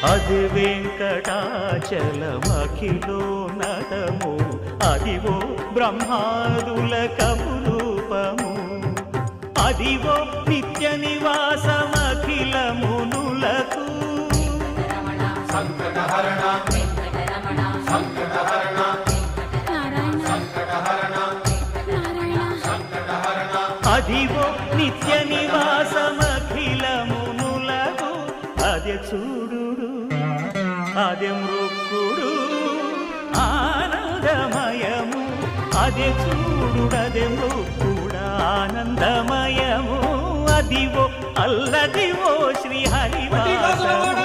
అది వెంకటాచలమఖిలో నటము అదివో బ్రహ్మాదుల కపురూపము అదివో నిత్య నివాసమఖిల మునులకు సంకటహరణ సంకటహరణ సంకటహరణ సంకటహరణ అదివో నిత్య నివాసమఖిల మునులకు అదే చూడు అదే మృక్కుడు ఆనందమయము అదే చూడుడదే మృక్కుడ ఆనందమయము అదివో అల్లదివో శ్రీహరివాసము